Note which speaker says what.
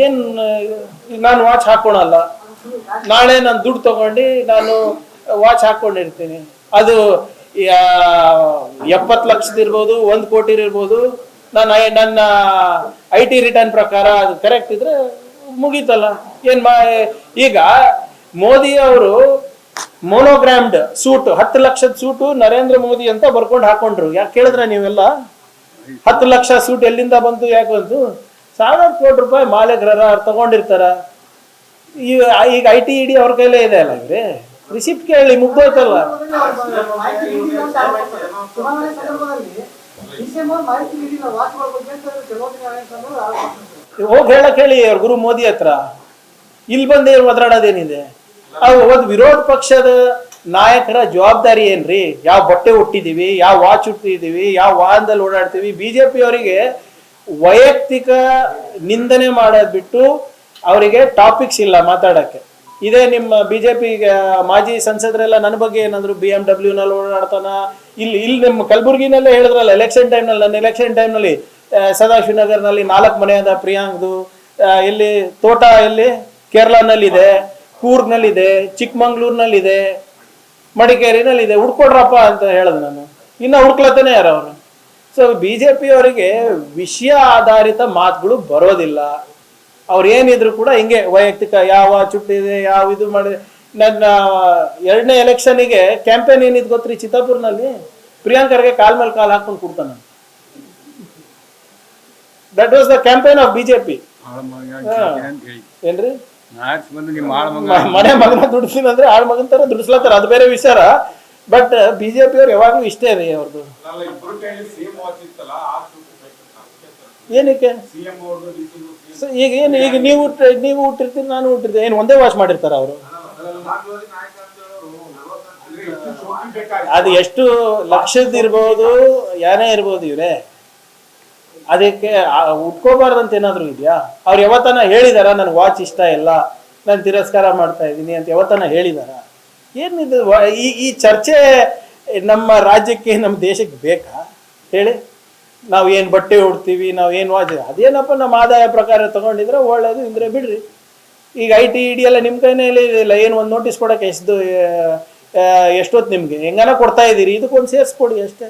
Speaker 1: ಏನು ನಾನು ವಾಚ್ ಹಾಕೊಳಲ್ಲ, ನಾಳೆ ನಾನು ದುಡ್ಡು ತಗೊಂಡು ನಾನು ವಾಚ್ ಹಾಕೊಂಡಿರ್ತೀನಿ, ಅದು 70 ಲಕ್ಷದ ಇರ್ಬೋದು, 1 ಕೋಟಿ ಇರ್ಬೋದು, ನನ್ನ IT ರಿಟರ್ನ್ ಪ್ರಕಾರ ಅದು ಕರೆಕ್ಟ್ ಇದ್ರೆ ಮುಗೀತಲ್ಲ. ಈಗ ಮೋದಿ ಅವರು ಮೋನೋಗ್ರಾಮ್ಡ್ ಸೂಟ್ 10 ಲಕ್ಷದ ಸೂಟು ನರೇಂದ್ರ ಮೋದಿ ಅಂತ ಬರ್ಕೊಂಡು ಹಾಕೊಂಡ್ರು. ಯಾಕೆ ಕೇಳಿದ್ರೆ ನೀವೆಲ್ಲ 10 ಲಕ್ಷ ಸೂಟ್ ಎಲ್ಲಿಂದ ಬಂತು, ಯಾಕೆ ಬಂತು? 1,000 ಕೋಟಿ ರೂಪಾಯಿ ಮಾಲೀಕರ ತಗೊಂಡಿರ್ತಾರ. ಈಗ IT ED ಅವ್ರ ಕೈಲೇ ಇದೆ ಅಲ್ಲ, ಇವ್ರೆ ರಿಸಿಪ್ಟ್ ಕೇಳಿ ಮುಗ್ದೋಯ್ತಲ್ಲ. ಹೋಗಿ ಹೇಳಕ್ ಹೇಳಿ ಅವ್ರ ಗುರು ಮೋದಿ ಹತ್ರ. ಇಲ್ಲಿ ಬಂದೇ ಒದರಾಡೋದೇನಿದೆ? ಒಂದು ವಿರೋಧ ಪಕ್ಷದ ನಾಯಕರ ಜವಾಬ್ದಾರಿ ಏನ್ರಿ? ಯಾವ ಬಟ್ಟೆ ಹುಟ್ಟಿದೀವಿ, ಯಾವ ವಾಚ್ ಹುಟ್ಟಿದೀವಿ, ಯಾವ ವಾಹನದಲ್ಲಿ ಓಡಾಡ್ತೀವಿ? ಬಿಜೆಪಿ ಅವರಿಗೆ ವೈಯಕ್ತಿಕ ನಿಂದನೆ ಮಾಡೋದ್ ಬಿಟ್ಟು ಅವರಿಗೆ ಟಾಪಿಕ್ಸ್ ಇಲ್ಲ ಮಾತಾಡಕ್ಕೆ. ಇದೇ ನಿಮ್ಮ ಬಿಜೆಪಿ ಮಾಜಿ ಸಂಸದರೆಲ್ಲ ನನ್ನ ಬಗ್ಗೆ ಏನಾದ್ರು BMW ನಲ್ಲಿ ಓಡಾಡ್ತಾನ, ಇಲ್ಲಿ ನಿಮ್ಮ ಕಲಬುರ್ಗಿನಲ್ಲೇ ಹೇಳಿದ್ರಲ್ಲ ಎಲೆಕ್ಷನ್ ಟೈಮ್ನಲ್ಲಿ, ನನ್ನ ಎಲೆಕ್ಷನ್ ಟೈಮ್ನಲ್ಲಿ ಸದಾಶಿವನಗರ್ನಲ್ಲಿ 4 ಮನೆ ಅದ ಪ್ರಿಯಾಂಕ್ದು, ಎಲ್ಲಿ ತೋಟ ಎಲ್ಲಿ ಕೇರಳನಲ್ಲಿದೆ, ಕೂರ್ಗ್ನಲ್ಲಿದೆ, ಚಿಕ್ಕಮಂಗ್ಳೂರ್ನಲ್ಲಿದೆ, ಮಡಿಕೇರಿನಲ್ಲಿದೆ, ಹುಡ್ಕೊಡ್ರಪ್ಪ ಅಂತ ಹೇಳಿದೆ ನಾನು. ಇನ್ನ ಹುಡ್ಕ್ಲತ್ತಾನೆ ಯಾರು ಅವರು? ಸೊ ಬಿಜೆಪಿ ಅವರಿಗೆ ವಿಷಯ ಆಧಾರಿತ ಮಾತುಗಳು ಬರೋದಿಲ್ಲ. ಅವ್ರು ಏನಿದ್ರು ಕೂಡ ಹಿಂಗೆ ವೈಯಕ್ತಿಕ ಯಾವ ಚುಟ್ಟಿದೆ, ಯಾವ ಇದು ಮಾಡಿ. ನನ್ನ 2ನೇ ಎಲೆಕ್ಷನ್ಗೆ ಕ್ಯಾಂಪೇನ್ ಏನಿದ್ ಗೊತ್ತ್ರಿ? ಚಿತ್ತಾಪುರ್ನಲ್ಲಿ ಪ್ರಿಯಾಂಕರ್ಗೆ ಕಾಲ್ ಮೇಲೆ ಕಾಲ್ ಹಾಕೊಂಡು ಕೊಡ್ತಾನ. That was the campaign of BJP. ಏನ್ರಿ? ಮನೆ ಮಗನ ದುಡಿಸ್ತೀನಿ ಅಂದ್ರೆ ಆಳ್ ಮಗನ್ ತರ ದುಡಿಸ್ಲತ್ತಾರ, ಅದು ಬೇರೆ ವಿಚಾರ. ಬಟ್ ಬಿಜೆಪಿ ಅವ್ರು ಯಾವಾಗ್ಲೂ ಇಷ್ಟೇ ರೀ ಅವ್ರದ್ದು. ಏನಕ್ಕೆ ಈಗ ಈಗ ನೀವು ಹುಟ್ಟಿರ್ತೀರಿ, ನಾನು ಹುಟ್ಟಿರ್ತೀನಿ, ಏನು ಒಂದೇ ವಾಚ್ ಮಾಡಿರ್ತಾರ ಅವರು? ಅದು ಎಷ್ಟು ಲಕ್ಷದಿರ್ಬೋದು, ಏನೇ ಇರ್ಬೋದು ಇವ್ರೆ, ಅದಕ್ಕೆ ಉಟ್ಕೋಬಾರ್ದಂತ ಏನಾದ್ರು ಇದೆಯಾ? ಅವ್ರು ಯಾವತ್ತನ ಹೇಳಿದಾರ ನನ್ಗೆ ವಾಚ್ ಇಷ್ಟ ಇಲ್ಲ, ನಾನು ತಿರಸ್ಕಾರ ಮಾಡ್ತಾ ಇದ್ದೀನಿ ಅಂತ ಯಾವತ್ತನ ಹೇಳಿದಾರ? ಏನಿದು ಈ ಚರ್ಚೆ ನಮ್ಮ ರಾಜ್ಯಕ್ಕೆ, ನಮ್ಮ ದೇಶಕ್ಕೆ ಬೇಕಾ ಹೇಳಿ? ನಾವು ಏನು ಬಟ್ಟೆ ಉಡ್ತೀವಿ, ನಾವು ಏನು ವಾಚ್, ಅದೇನಪ್ಪ ನಮ್ಮ ಆದಾಯ ಪ್ರಕಾರ ತಗೊಂಡಿದ್ರೆ ಒಳ್ಳೇದು, ಇಂದ್ರೆ ಬಿಡ್ರಿ. ಈಗ IT ED ಎಲ್ಲ ನಿಮ್ಮ ಕೈನಲ್ಲಿ ಇಲ್ಲ. ಏನು ಒಂದು ನೋಟಿಸ್ ಕೊಡೋಕೆ ಎಷ್ಟೊತ್ತು ನಿಮಗೆ ಹೆಂಗನ ಕೊಡ್ತಾ ಇದ್ದೀರಿ, ಇದಕ್ಕೊಂದು ಸೇರಿಸ್ಕೊಡಿ ಅಷ್ಟೇ.